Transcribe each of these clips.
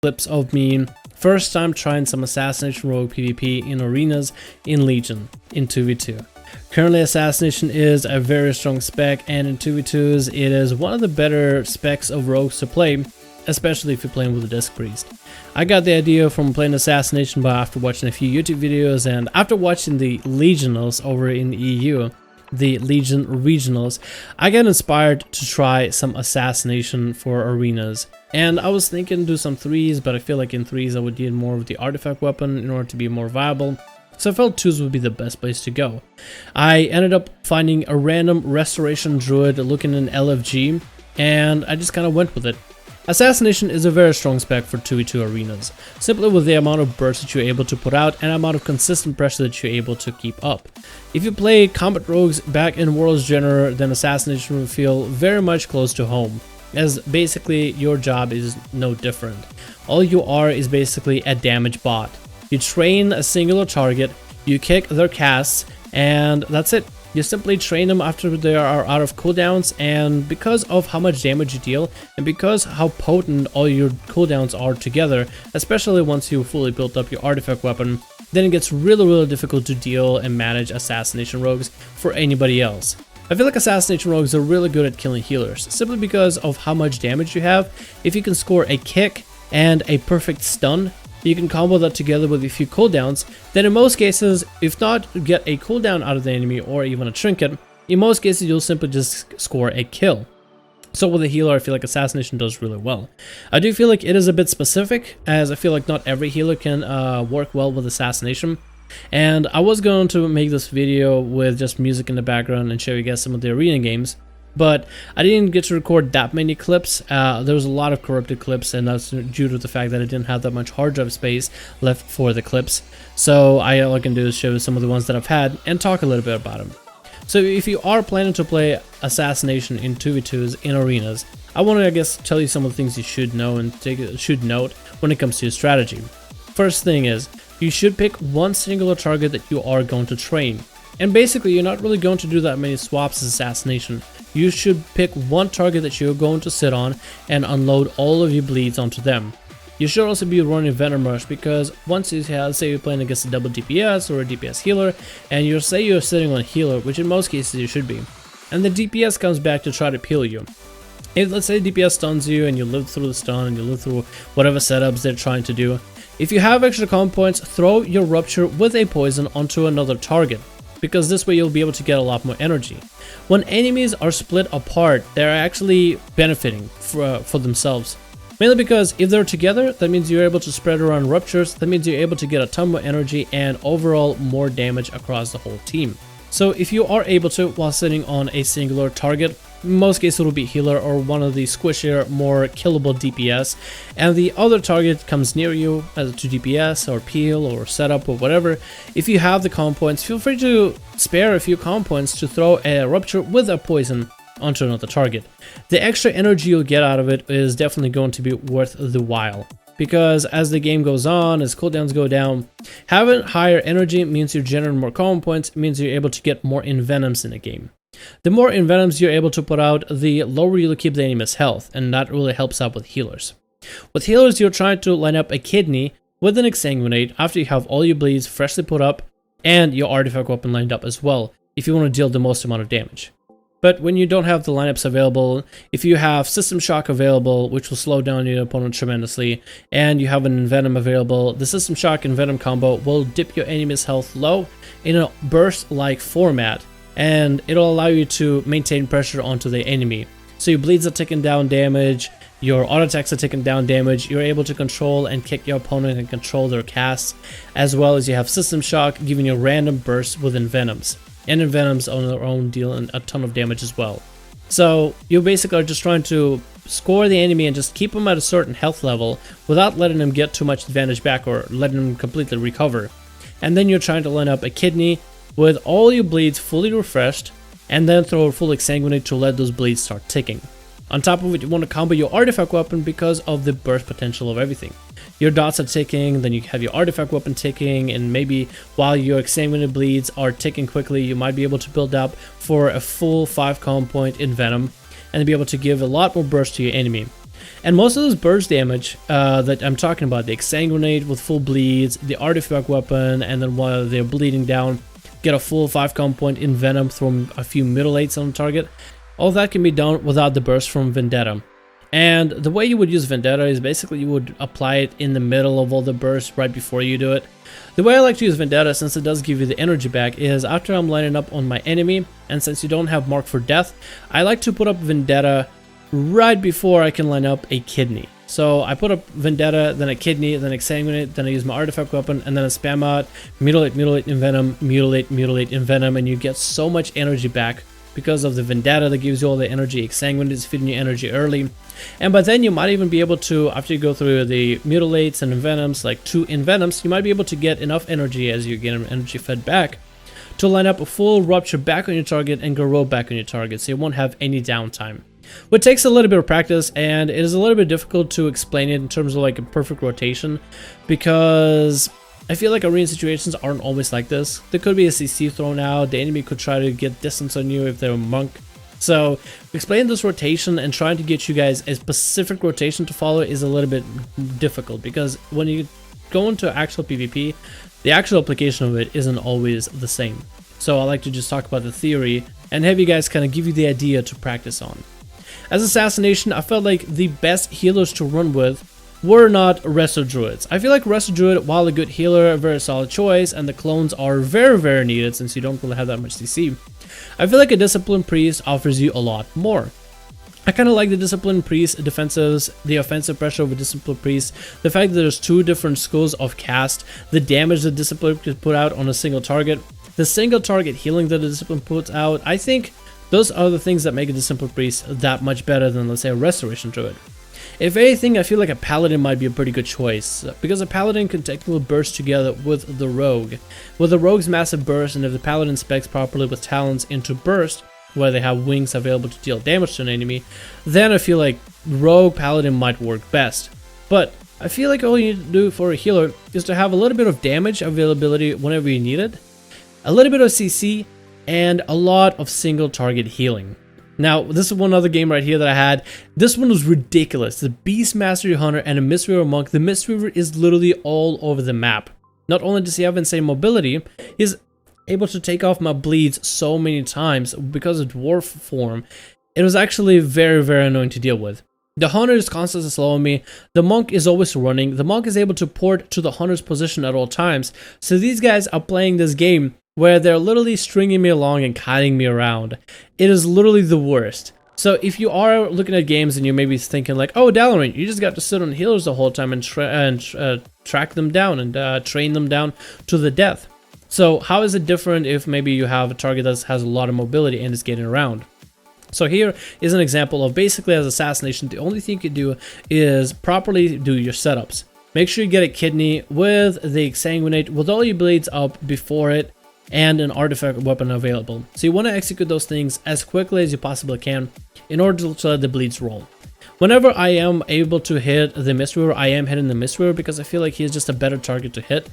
clips of me first time trying some Assassination Rogue PvP in arenas in Legion in 2v2. Currently Assassination is a very strong spec, and in 2v2s it is one of the better specs of rogues to play, especially if you're playing with a Disc Priest. I got the idea from playing Assassination after watching a few YouTube videos and after watching the Legionals over in EU, the Legion Regionals, I got inspired to try some Assassination for arenas. And I was thinking do some 3s, but I feel like in 3s I would need more of the artifact weapon in order to be more viable. So I felt 2s would be the best place to go. I ended up finding a random restoration druid looking in LFG, and I just kind of went with it. Assassination is a very strong spec for 2v2 arenas, simply with the amount of burst that you're able to put out and amount of consistent pressure that you're able to keep up. If you play combat rogues back in World's Genre, then Assassination will feel very much close to home, as basically your job is no different. All you are is basically a damage bot. You train a singular target, you kick their casts, and that's it. You simply train them after they are out of cooldowns, and because of how much damage you deal, and because how potent all your cooldowns are together, especially once you fully built up your artifact weapon, then it gets really difficult to deal and manage Assassination Rogues for anybody else. I feel like Assassination Rogues are really good at killing healers, simply because of how much damage you have. If you can score a kick and a perfect stun, you can combo that together with a few cooldowns, then in most cases, if not get a cooldown out of the enemy or even a trinket, in most cases you'll simply just score a kill. So with a healer, I feel like Assassination does really well. I do feel like it is a bit specific, as I feel like not every healer can work well with Assassination. And I was going to make this video with just music in the background and show you guys some of the arena games, but I didn't get to record that many clips. There was a lot of corrupted clips, and that's due to the fact that I didn't have that much hard drive space left for the clips. So all I can do is show some of the ones that I've had and talk a little bit about them. So if you are planning to play Assassination in 2v2s in arenas, I want to, I guess, tell you some of the things you should know and should note when it comes to your strategy. First thing is, you should pick one singular target that you are going to train. And basically, you're not really going to do that many swaps as Assassination. You should pick one target that you're going to sit on and unload all of your bleeds onto them. You should also be running Venom Rush, because once you have, say you're playing against a double DPS or a DPS healer, and you're sitting on a healer, which in most cases you should be, and the DPS comes back to try to peel you. If let's say DPS stuns you and you live through the stun and you live through whatever setups they're trying to do, if you have extra comm points, throw your Rupture with a poison onto another target, because this way you'll be able to get a lot more energy. When enemies are split apart, they're actually benefiting for themselves. Mainly because if they're together, that means you're able to spread around Ruptures, that means you're able to get a ton more energy and overall more damage across the whole team. So if you are able to, while sitting on a singular target, in most cases it will be healer or one of the squishier, more killable DPS, and the other target comes near you as to DPS or peel or setup or whatever, if you have the comm points, feel free to spare a few comm points to throw a Rupture with a poison onto another target. The extra energy you'll get out of it is definitely going to be worth the while, because as the game goes on, as cooldowns go down, having higher energy means you're generating more comm points, means you're able to get more envenoms in the game. The more envenoms you're able to put out, the lower you'll keep the enemy's health, and that really helps out with healers. With healers, you're trying to line up a kidney with an exsanguinate after you have all your bleeds freshly put up and your artifact weapon lined up as well, if you want to deal the most amount of damage. But when you don't have the lineups available, if you have System Shock available, which will slow down your opponent tremendously, and you have an Envenom available, the System Shock and Venom combo will dip your enemy's health low in a burst-like format, and it'll allow you to maintain pressure onto the enemy. So your bleeds are taking down damage, your auto attacks are taking down damage, you're able to control and kick your opponent and control their casts, as well as you have System Shock giving you random bursts with Envenoms. And Envenoms on their own deal a ton of damage as well. So you basically are just trying to score the enemy and just keep them at a certain health level without letting them get too much advantage back or letting them completely recover. And then you're trying to line up a kidney with all your bleeds fully refreshed, and then throw a full exsanguinate to let those bleeds start ticking. On top of it, you want to combo your artifact weapon because of the burst potential of everything. Your dots are ticking, then you have your artifact weapon ticking, and maybe while your exsanguinate bleeds are ticking quickly, you might be able to build up for a full 5 comm point in Venom, and be able to give a lot more burst to your enemy. And most of those burst damage that I'm talking about, the exsanguinate with full bleeds, the artifact weapon, and then while they're bleeding down, get a full 5 comp point in Venom from a few mutilates on the target. All that can be done without the burst from Vendetta. And the way you would use Vendetta is basically you would apply it in the middle of all the bursts right before you do it. The way I like to use Vendetta, since it does give you the energy back, is after I'm lining up on my enemy, and since you don't have Mark for Death, I like to put up Vendetta right before I can line up a kidney. So I put up Vendetta, then a kidney, then exsanguinate, then I use my artifact weapon, and then I spam out mutilate, mutilate, envenom, mutilate, mutilate, envenom, and you get so much energy back because of the Vendetta that gives you all the energy. Exsanguinate is feeding you energy early. And by then you might even be able to, after you go through the mutilates and envenoms, like 2 envenoms, you might be able to get enough energy as you get energy fed back to line up a full rupture back on your target and Garrote back on your target, so you won't have any downtime. Which takes a little bit of practice, and it is a little bit difficult to explain it in terms of like a perfect rotation, because I feel like arena situations aren't always like this. There could be a CC thrown out, the enemy could try to get distance on you if they're a monk. So explaining this rotation and trying to get you guys a specific rotation to follow is a little bit difficult, because when you go into actual PvP, the actual application of it isn't always the same. So I like to just talk about the theory and have you guys kind of give you the idea to practice on. As Assassination, I felt like the best healers to run with were not Resto Druids. I feel like Resto Druid, while a good healer, a very solid choice, and the clones are very, very needed since you don't really have that much CC. I feel like a Disciplined Priest offers you a lot more. I kind of like the Disciplined Priest defensives, the offensive pressure of a Disciplined Priest, the fact that there's 2 different schools of cast, the damage that Discipline could put out on a single target, the single target healing that the Discipline puts out. I think those are the things that make a Disciplined Priest that much better than, let's say, a Restoration Druid. If anything, I feel like a Paladin might be a pretty good choice, because a Paladin can technically burst together with the Rogue. With the Rogue's massive burst, and if the Paladin specs properly with talents into burst, where they have wings available to deal damage to an enemy, then I feel like Rogue Paladin might work best. But I feel like all you need to do for a healer is to have a little bit of damage availability whenever you need it, a little bit of CC, and a lot of single target healing. Now, this is one other game right here that I had. This one was ridiculous. The Beastmastery Hunter and a Mistweaver Monk. The Mistweaver is literally all over the map. Not only does he have insane mobility, he's able to take off my bleeds so many times because of dwarf form. It was actually very, very annoying to deal with. The Hunter is constantly slowing me. The Monk is always running. The Monk is able to port to the Hunter's position at all times. So these guys are playing this game where they're literally stringing me along and kiting me around. It is literally the worst. So if you are looking at games and you're maybe thinking like, oh, Dalaran, you just got to sit on healers the whole time and track them down and train them down to the death. So how is it different if maybe you have a target that has a lot of mobility and is getting around? So here is an example of basically as Assassination, the only thing you can do is properly do your setups. Make sure you get a kidney with the exsanguinate with all your bleeds up before it, and an artifact weapon available. So you want to execute those things as quickly as you possibly can in order to let the bleeds roll. Whenever I am able to hit the Mistweaver, I am hitting the Mistweaver because I feel like he's just a better target to hit.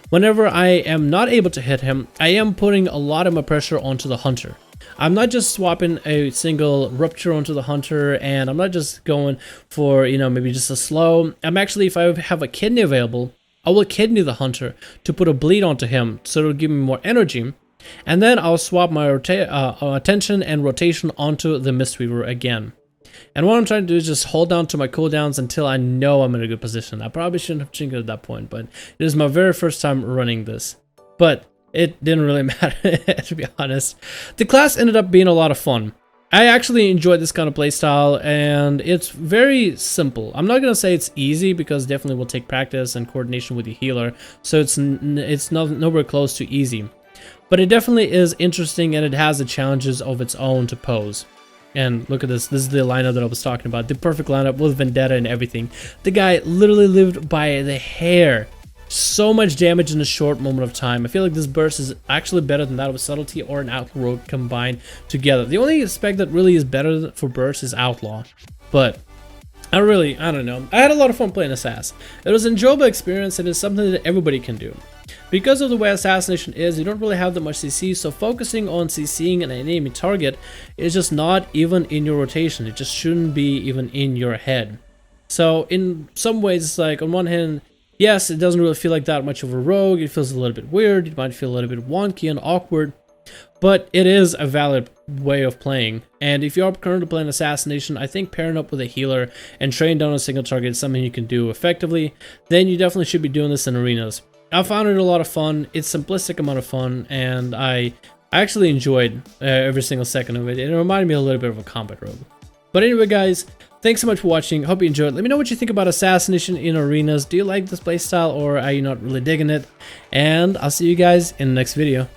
Whenever I am not able to hit him, I am putting a lot of my pressure onto the Hunter. I'm not just swapping a single rupture onto the Hunter, and I'm not just going for, you know, maybe just a slow. I'm actually, if I have a kidney available, I will kidney the Hunter to put a bleed onto him so it'll give me more energy, and then I'll swap my attention and rotation onto the Mistweaver again. And what I'm trying to do is just hold down to my cooldowns until I know I'm in a good position. I probably shouldn't have chinkered at that point, but it is my very first time running this. But it didn't really matter, to be honest. The class ended up being a lot of fun. I actually enjoyed this kind of playstyle, and it's very simple. I'm not going to say it's easy because definitely will take practice and coordination with the healer, so it's nowhere close to easy. But it definitely is interesting, and it has the challenges of its own to pose. And look at this. This is the lineup that I was talking about. The perfect lineup with Vendetta and everything. The guy literally lived by the hair. So much damage in a short moment of time. I feel like this burst is actually better than that of Subtlety or an Outlaw Rogue combined together. The only spec that really is better for burst is Outlaw. But I don't know. I had a lot of fun playing Assass. It was an enjoyable experience, and it's something that everybody can do. Because of the way Assassination is, you don't really have that much CC, so focusing on CCing an enemy target is just not even in your rotation. It just shouldn't be even in your head. So in some ways, it's like, on one hand, yes, it doesn't really feel like that much of a rogue. It feels a little bit weird. It might feel a little bit wonky and awkward, but it is a valid way of playing. And if you're currently playing Assassination, I think pairing up with a healer and training down a single target is something you can do effectively. Then you definitely should be doing this in arenas. I found it a lot of fun. It's a simplistic amount of fun, and I actually enjoyed every single second of it. It reminded me a little bit of a combat rogue. But anyway, guys, thanks so much for watching. Hope you enjoyed. Let me know what you think about Assassination in arenas. Do you like this playstyle, or are you not really digging it? And I'll see you guys in the next video.